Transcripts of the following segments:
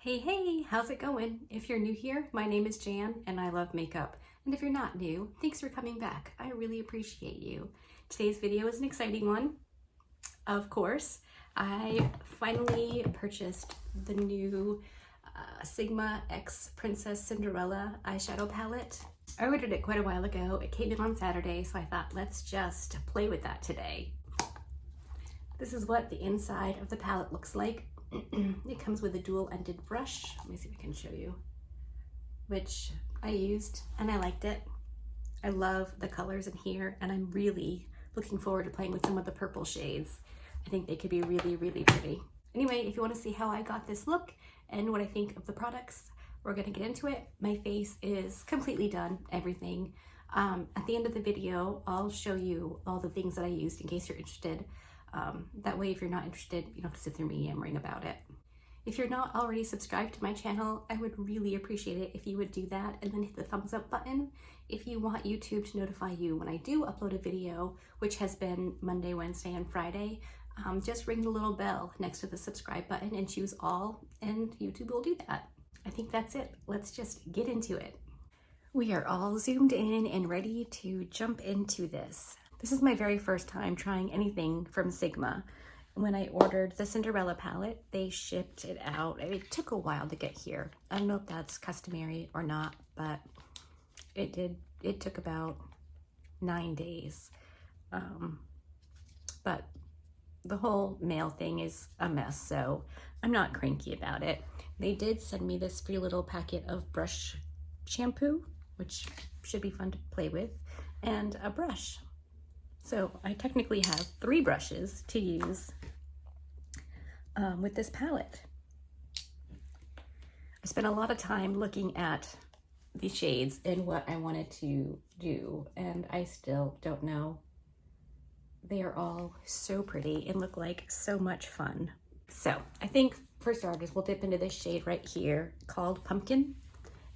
Hey, how's it going? If you're new here, my name is Jan and I love makeup. And if you're not new, thanks for coming back. I really appreciate you. Today's video is an exciting one. Of course, I finally purchased the new Sigma X Cinderella eyeshadow palette. I ordered it quite a while ago. It came in on Saturday, so I thought let's just play with that today. This is what the inside of the palette looks like. It comes with a dual-ended brush. Let me see if I can show you, which I used and I liked it. I love the colors in here and I'm really looking forward to playing with some of the purple shades. I think they could be really, really pretty. Anyway, if you want to see how I got this look and what I think of the products, we're going to get into it. My face is completely done, everything. At the end of the video, I'll show you all the things that I used in case you're interested. That way, if you're not interested, you don't have to sit through me yammering about it. If you're not already subscribed to my channel, I would really appreciate it if you would do that and then hit the thumbs up button if you want YouTube to notify you when I do upload a video, which has been Monday, Wednesday, and Friday. Just ring the little bell next to the subscribe button and choose all, and YouTube will do that. I think that's it. Let's just get into it. We are all zoomed in and ready to jump into this. This is my very first time trying anything from Sigma. When I ordered the Cinderella palette, they shipped it out. It took a while to get here. I don't know if that's customary or not, but it did. It took about 9 days. But the whole mail thing is a mess, so I'm not cranky about it. They did send me this free little packet of brush shampoo, which should be fun to play with, and a brush. So I technically have 3 brushes to use with this palette. I spent a lot of time looking at the shades and what I wanted to do, and I still don't know. They are all so pretty and look like so much fun. So I think for starters, we'll dip into this shade right here called Pumpkin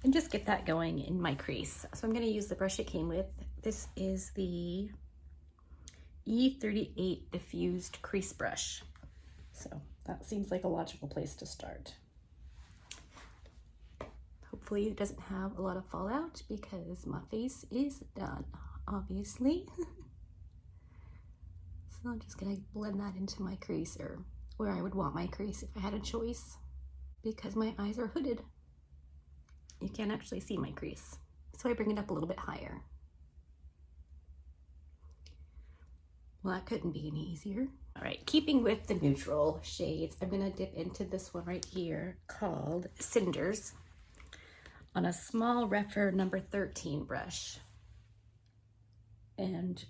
and just get that going in my crease. So I'm gonna use the brush it came with. This is the E38 diffused crease brush. So that seems like a logical place to start. Hopefully it doesn't have a lot of fallout because my face is done, obviously. So I'm just gonna blend that into my crease, or where I would want my crease if I had a choice, because my eyes are hooded. You can't actually see my crease. So I bring it up a little bit higher. Well, that couldn't be any easier. All right, keeping with the neutral shades, I'm gonna dip into this one right here called Cinders on a small Refer number 13 brush. And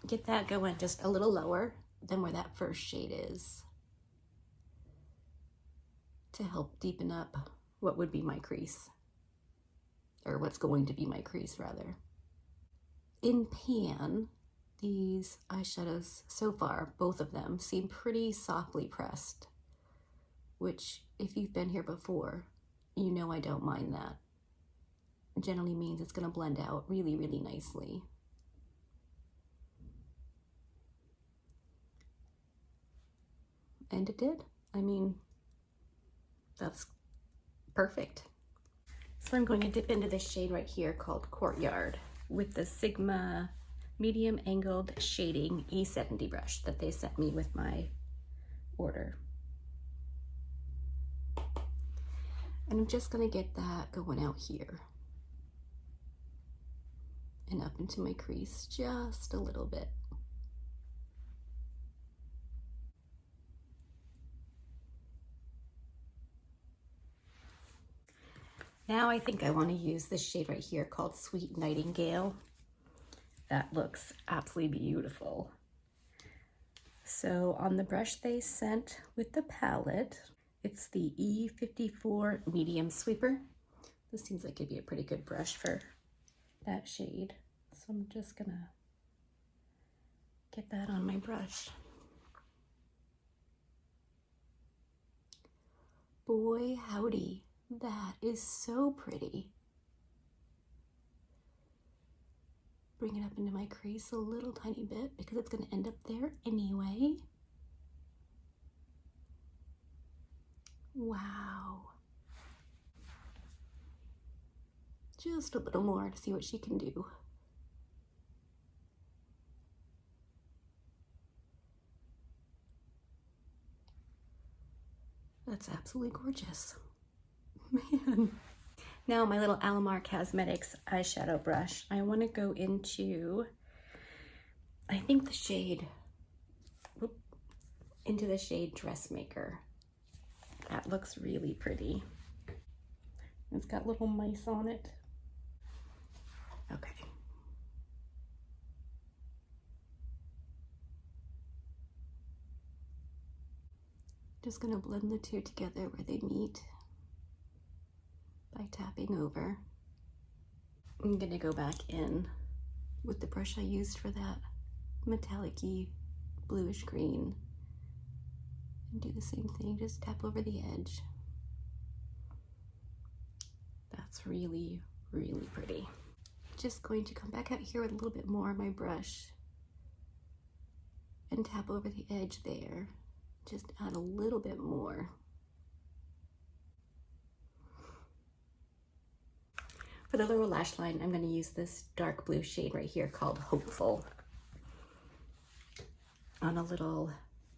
get that going just a little lower than where that first shade is to help deepen up what would be my crease, or what's going to be my crease rather. In pan, these eyeshadows so far, both of them, seem pretty softly pressed, which if you've been here before, you know I don't mind that. It generally means it's gonna blend out really, really nicely. And it did. I mean, that's perfect. So I'm going to dip into this shade right here called Courtyard with the Sigma medium angled shading E70 brush that they sent me with my order. And I'm just gonna get that going out here and up into my crease just a little bit. Now I think I want to use this shade right here called Sweet Nightingale. That looks absolutely beautiful. So on the brush they sent with the palette, it's the E54 medium sweeper. This seems like it'd be a pretty good brush for that shade. So I'm just gonna get that on my brush. Boy, howdy, that is so pretty. Bring it up into my crease a little tiny bit because it's going to end up there anyway. Wow, just a little more to see what she can do. That's absolutely gorgeous. Man. Now my little Alamar Cosmetics eyeshadow brush. I want to go into, I think the shade, into the shade Dressmaker. That looks really pretty. It's got little mice on it. Okay. Just gonna blend the two together where they meet by tapping over. I'm gonna go back in with the brush I used for that metallic-y bluish green and do the same thing, just tap over the edge. That's really, really pretty. Just going to come back out here with a little bit more on my brush and tap over the edge there. Just add a little bit more. For the lower lash line, I'm going to use this dark blue shade right here called Hopeful on a little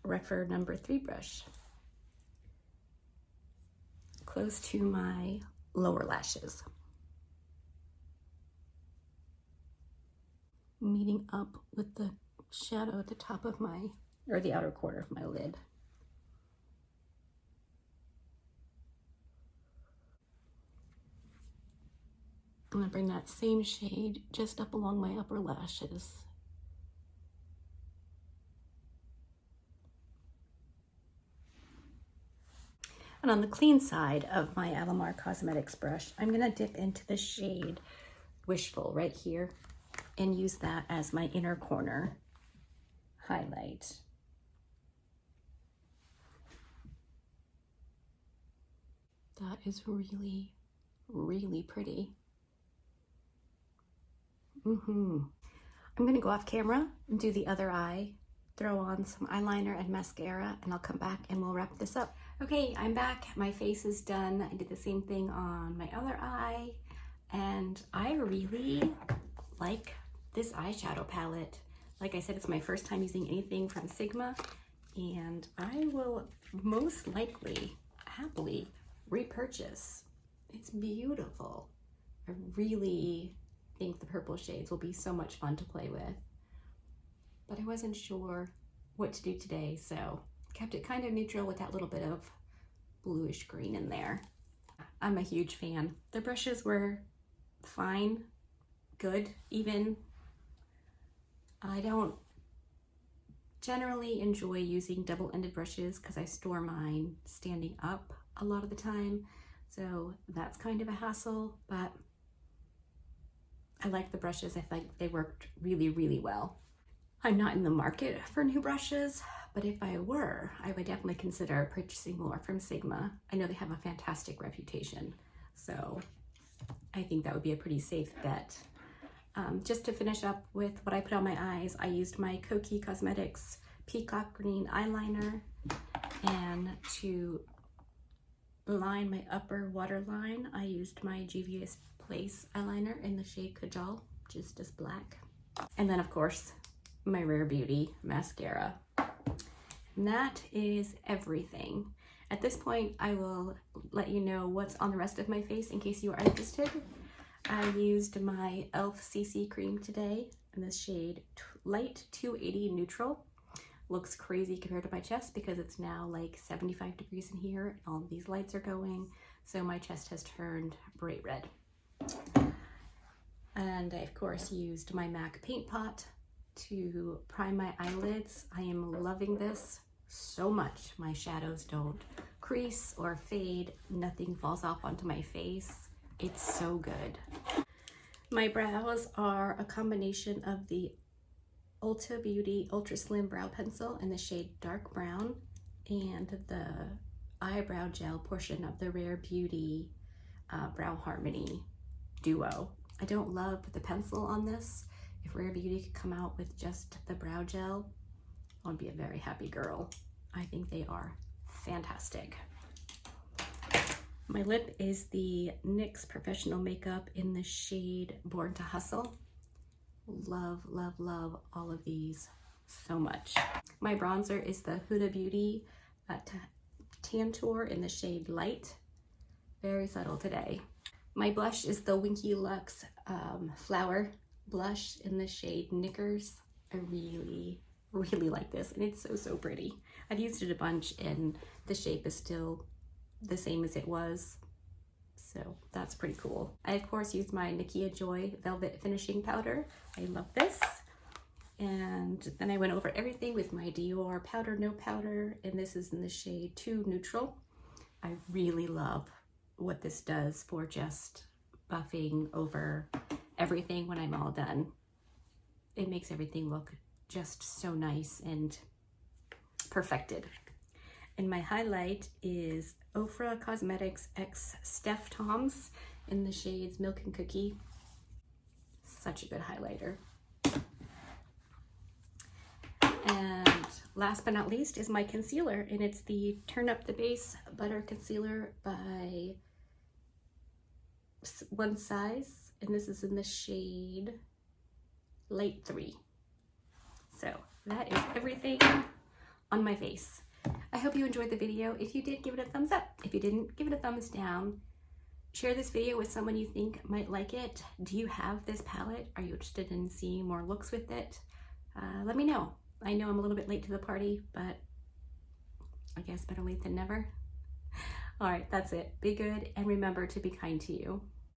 Rephr number 3 brush, close to my lower lashes, meeting up with the shadow at the top of my, or the outer corner of my lid. I'm gonna bring that same shade just up along my upper lashes. And on the clean side of my Alamar Cosmetics brush, I'm gonna dip into the shade Wishful right here and use that as my inner corner highlight. That is really, really pretty. I'm gonna go off camera and do the other eye, throw on some eyeliner and mascara, and I'll come back and we'll wrap this up. Okay, I'm back. My face is done. I did the same thing on my other eye, and I really like this eyeshadow palette. Like I said, it's my first time using anything from Sigma, and I will most likely happily repurchase. It's beautiful. I really think the purple shades will be so much fun to play with, but I wasn't sure what to do today, so kept it kind of neutral with that little bit of bluish green in there. I'm a huge fan. The brushes were fine, good, even. I don't generally enjoy using double-ended brushes because I store mine standing up a lot of the time, so that's kind of a hassle, but I like the brushes. I think they worked really, really well. I'm not in the market for new brushes, but if I were, I would definitely consider purchasing more from Sigma. I know they have a fantastic reputation, so I think that would be a pretty safe bet. Just to finish up with what I put on my eyes, I used my Kokie Cosmetics Peacock Green eyeliner, and to line my upper waterline, I used my Juvia's Place eyeliner in the shade Kajal, just as black. And then of course, my Rare Beauty mascara. And that is everything. At this point, I will let you know what's on the rest of my face in case you are interested. I used my e.l.f. CC cream today in this shade Light 280 Neutral. Looks crazy compared to my chest because it's now like 75 degrees in here and all of these lights are going, so my chest has turned bright red. And I of course used my MAC paint pot to prime my eyelids. I am loving this so much. My shadows don't crease or fade. Nothing falls off onto my face. It's so good. My brows are a combination of the Ulta Beauty Ultra Slim Brow Pencil in the shade Dark Brown and the eyebrow gel portion of the Rare Beauty Brow Harmony Duo. I don't love the pencil on this. If Rare Beauty could come out with just the brow gel, I would be a very happy girl. I think they are fantastic. My lip is the NYX Professional Makeup in the shade Born to Hustle. Love, love, love all of these so much. My bronzer is the Huda Beauty Tantour in the shade Light. Very subtle today. My blush is the Winky Lux Flower blush in the shade Knickers. I really, really like this, and it's so, so pretty. I've used it a bunch, and the shape is still the same as it was, so that's pretty cool. I, of course, used my Nakia Joy Velvet Finishing Powder. I love this. And then I went over everything with my Dior Powder No Powder, and this is in the shade Too Neutral. I really love what this does for just buffing over everything when I'm all done. It makes everything look just so nice and perfected. And my highlight is Ofra Cosmetics X Steph Toms in the shades Milk and Cookie. Such a good highlighter. And last but not least is my concealer, and it's the Turn Up the Base Butter Concealer by One Size, and this is in the shade Light 3. So that is everything on my face. I hope you enjoyed the video. If you did, give it a thumbs up. If you didn't, give it a thumbs down. Share this video with someone you think might like it. Do you have this palette? Are you interested in seeing more looks with it? Let me know. I know I'm a little bit late to the party, but I guess better late than never. All right, that's it. Be good, and remember to be kind to you.